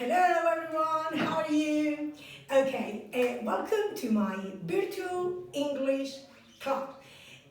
Hello everyone, how are you? Okay, welcome to my virtual English club.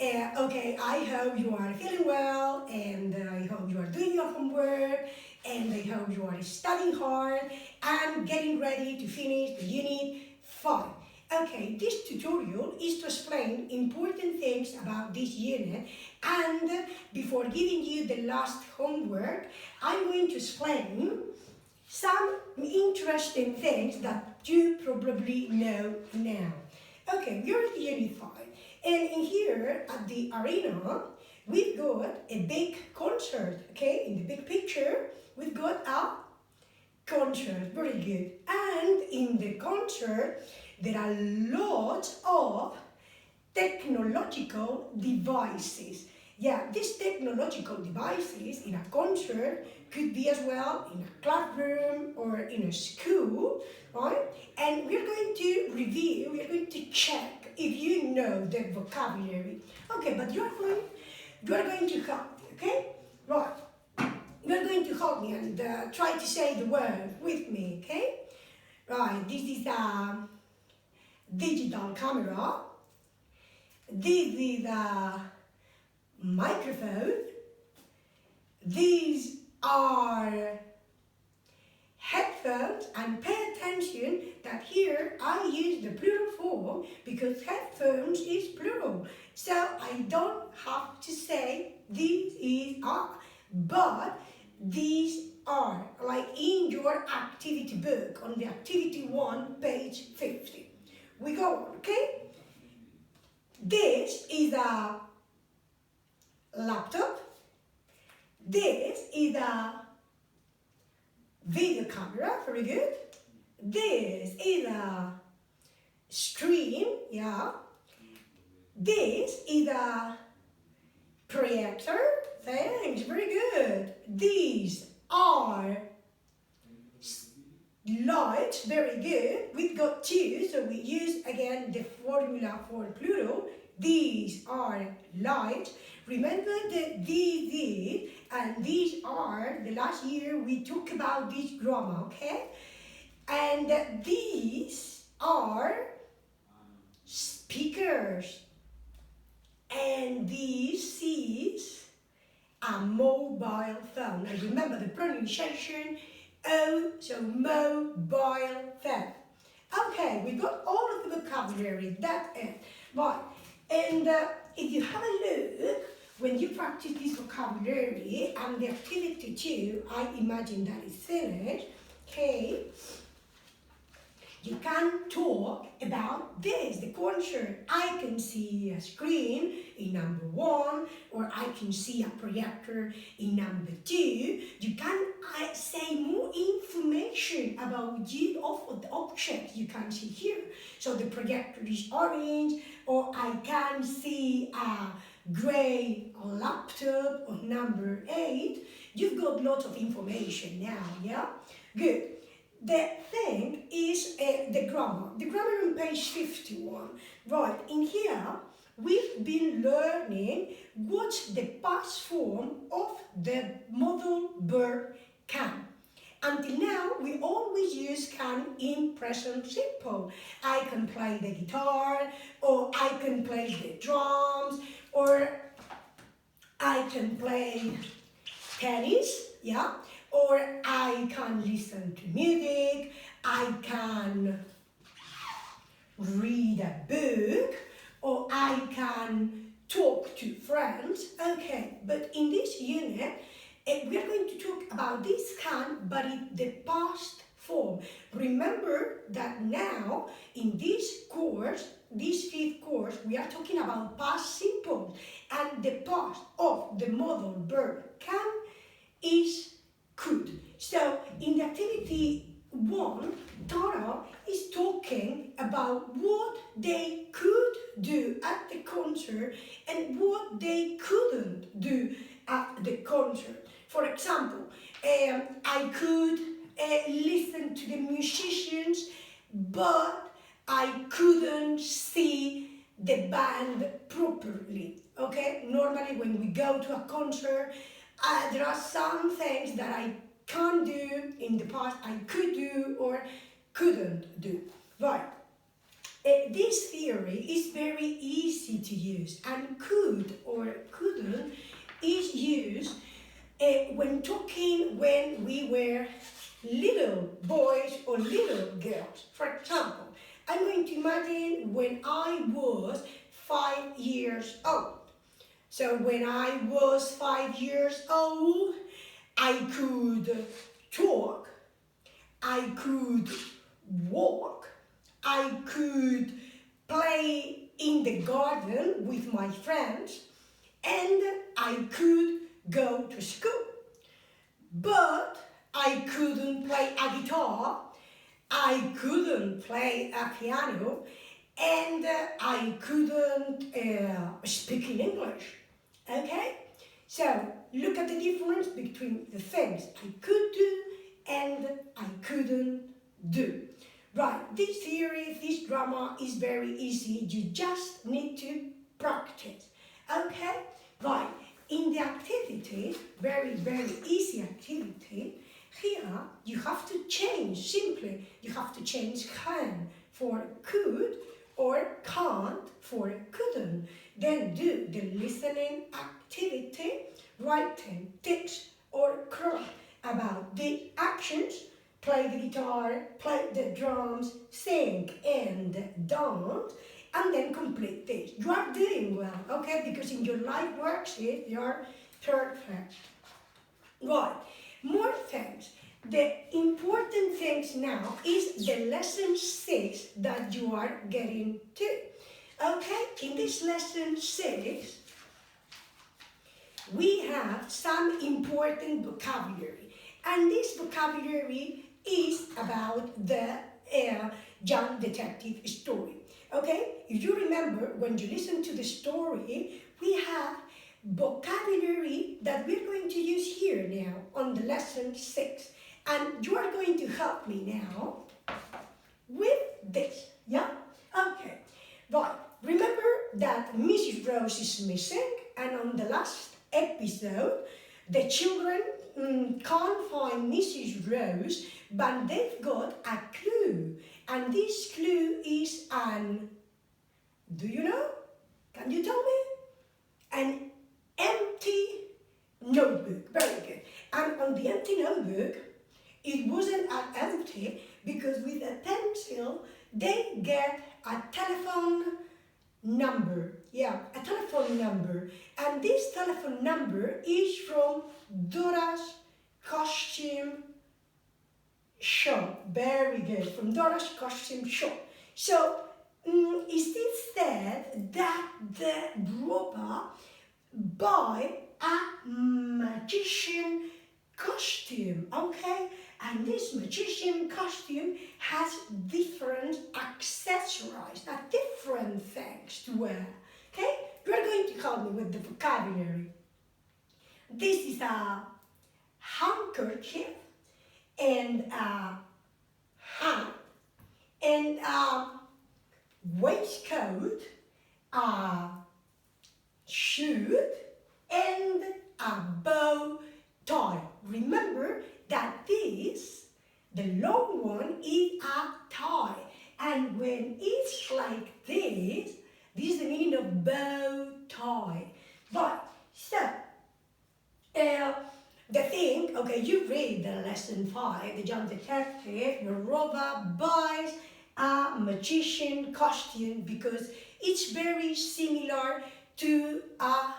I hope you are feeling well and I hope you are doing your homework and I hope you are studying hard and getting ready to finish the unit 5. Okay, this tutorial is to explain important things about this unit, and before giving you the last homework, I'm going to explain some interesting things that you probably know now. Okay, we're at Unit 5, and in here at the arena, we've got a big concert, okay? In the big picture, we've got a concert, very good. And in the concert, there are lots of technological devices. Yeah, these technological devices in a concert could be as well in a classroom or in a school, right? And we're going to review, we're going to check if you know the vocabulary. Okay, but you're going to help me, okay? Right. You're going to help me and try to say the word with me, okay? Right, this is a digital camera. This is a microphone. These are headphones, and pay attention that here I use the plural form because headphones is plural. So I don't have to say these is are, but these are, like in your activity book on the activity 1, page 50. We go on, okay? This is a laptop. This is a video camera, very good. This is a screen, yeah. This is a projector, thanks, very good. These are lights, very good. We've got two, so we use again the formula for plural. These are lights. Remember that these and these are, the last year we talked about this grammar, okay? And these are speakers. And this is a mobile phone. And remember the pronunciation, O, so mobile phone. Okay, we got all of the vocabulary, that's it. Right, and if you have a look, when you practice this vocabulary and the activity 2, I imagine that is finished, okay, you can talk about this, the concert. I can see a screen in number 1, or I can see a projector in number 2. You can say more information about you of the object you can see here. So the projector is orange, or I can see a gray laptop on number 8. You've got lots of information now, yeah? Good. The thing is the grammar. The grammar on page 51. Right, in here, we've been learning what's the past form of the modal verb can. Until now, we always use can in present simple. I can play the guitar, or I can play the drums, or I can play tennis, yeah? Or I can listen to music, I can read a book, or I can talk to friends. Okay, but in this unit, we are going to talk about this can, but in the past form. Remember that now, in this course, this 5th course, we are talking about past simple, and the past of the modal verb can is could. So in the activity 1, Tara is talking about what they could do at the concert and what they couldn't do at the concert. For example, I could listen to the musicians, but I couldn't see the band properly. Okay, normally when we go to a concert, there are some things that I can't do, in the past I could do or couldn't do. Right. This theory is very easy to use, and could or couldn't is used when talking when we were little boys or little girls. For example, I'm going to imagine when I was 5 years old. So when I was 5 years old, I could talk, I could walk, I could play in the garden with my friends, and I could go to school. But I couldn't play a guitar, I couldn't play a piano, and I couldn't speak in English. Okay? So look at the difference between the things I could do and I couldn't do. Right, this theory, this drama is very easy. You just need to practice. Okay? Right, in the activity, very, very easy activity, here you have to change, simply, you have to change can for could or can't for couldn't. Then do the listening activity, writing tics or cross about the actions, play the guitar, play the drums, sing and dance, and then complete this. You are doing well, okay? Because in your life worksheet, you are perfect. Right, more things. The important things now is the lesson 6 that you are getting to. Okay, in this lesson 6, we have some important vocabulary. And this vocabulary is about the young detective story. Okay, if you remember, when you listen to the story, we have vocabulary that we're going to use here now on the lesson 6. And you are going to help me now with this, yeah? Okay, right. Remember that Mrs. Rose is missing, and on the last episode, the children can't find Mrs. Rose, but they've got a clue. And this clue is do you know? Can you tell me? An empty notebook. Very good. And on the empty notebook, it wasn't empty because with a pencil, they get a telephone number. Yeah, a telephone number. And this telephone number is from Dora's costume shop. Very good. From Dora's costume shop. So, it said that the robber buy a magician costume, okay? And this magician costume has different accessories, different things to wear, okay? You're going to help me with the vocabulary. This is a handkerchief and a hat and a waistcoat, a shoe and a bow tie. Remember that this, the long one, is a tie. And when it's like this is the meaning of bow tie. Right, so, the thing, okay, you read the lesson 5, the young detective, the robber buys a magician costume because it's very similar to a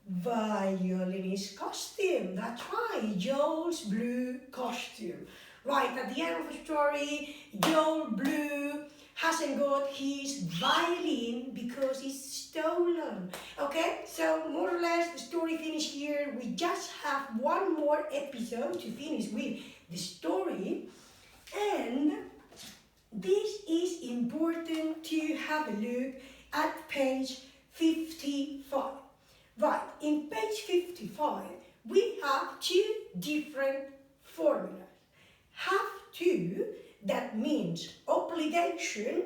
violinist costume. That's right, Joel's blue costume. Right, at the end of the story, Joel Blue hasn't got his violin because it's stolen. Okay, so more or less the story finished here. We just have one more episode to finish with the story, and this is important to have a look at page 55. Right, in page 55, we have two different formulas. Have to, that means obligation,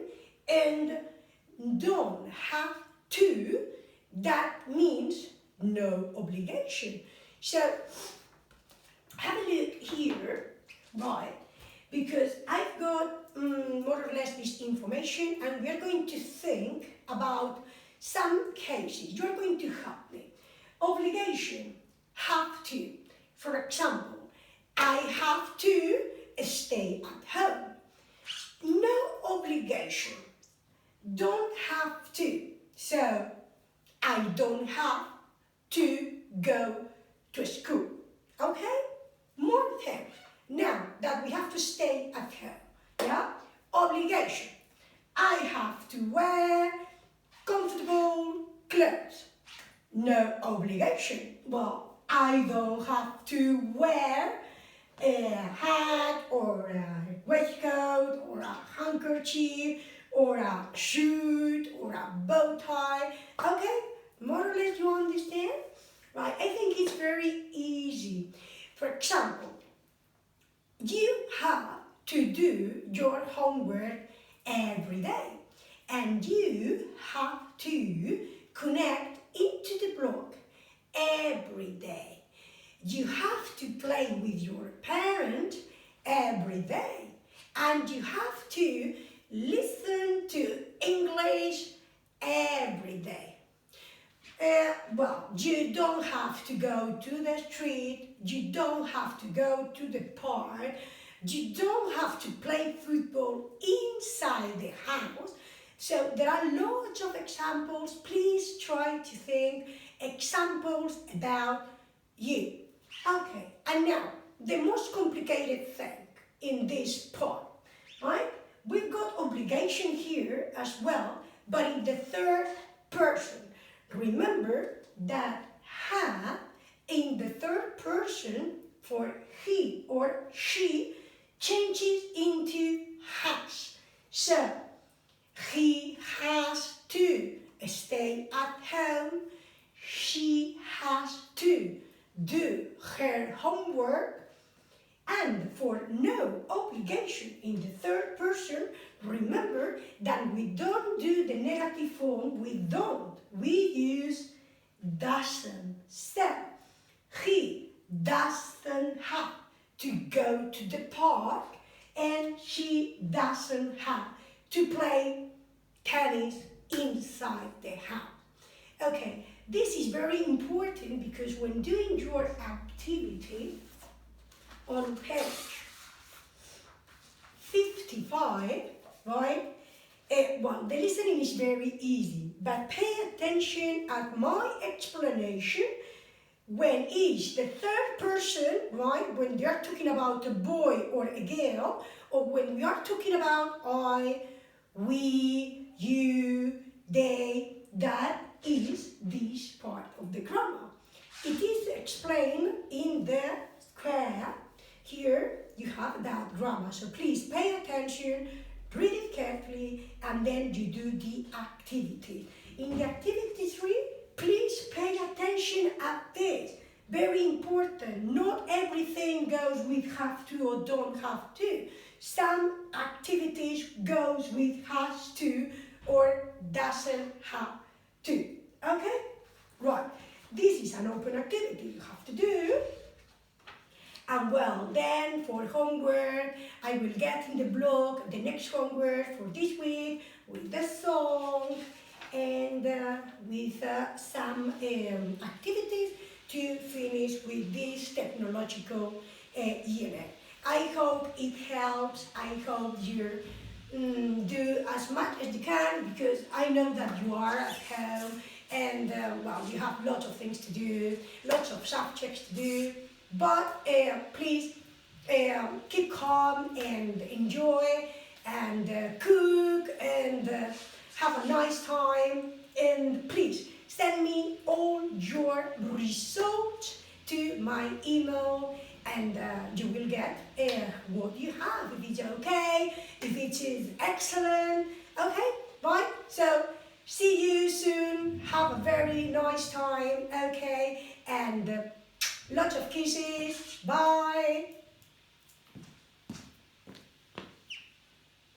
and don't have to, that means no obligation. So, have a look here, right? Because I've got more or less this information, and we are going to think about some cases. You are going to help me. Obligation, have to. For example, I have to stay at home. No obligation, don't have to. So, I don't have to go to school. Okay? More things. Now that we have to stay at home. Yeah? Obligation. I have to wear comfortable clothes. No obligation. Well, I don't have to wear a hat or a waistcoat or a handkerchief or a suit or a bow tie. Okay? More or less you understand? Right? I think it's very easy. For example, you have to do your homework every day, and you have to connect into the blog every day. You have to play with your parent every day, and you have to listen to English every day. Well, you don't have to go to the street, you don't have to go to the park, you don't have to play football inside the house. So there are lots of examples. Please try to think examples about you. Okay, and now the most complicated thing in this part, right? We've got obligation here as well, but in the third person. Remember that have in the third person for he or she changes into has. So, he has to stay at home, she has to do her homework, and for no obligation in the third person, remember that we don't do the negative form, we don't. We use doesn't. So, he doesn't have to go to the park, and she doesn't have to play tennis inside the house. Okay, this is very important because when doing your activity on page 55, right? Well, the listening is very easy, but pay attention at my explanation when it's the third person, right? When they are talking about a boy or a girl, or when we are talking about I, we, you, they, that is this part of the grammar. It is explained in the square. Here you have that grammar, so please pay attention, read it carefully, and then you do the activity. In the activity 3, please pay attention at this. Very important, not everything goes with have to or don't have to. Some activities goes with has to or doesn't have to. Okay? Right. This is an open activity you have to do. And well, then for homework, I will get in the blog the next homework for this week with the song and with some activities to finish with this technological unit. I hope it helps. I hope you do as much as you can, because I know that you are at home and well, you have lots of things to do, lots of subjects to do. But please keep calm and enjoy and cook and have a nice time. And please send me all your results to my email, and you will get what you have. If it's okay, if it is excellent, okay, right? So see you soon. Have a very nice time, okay? And lots of kisses. Bye.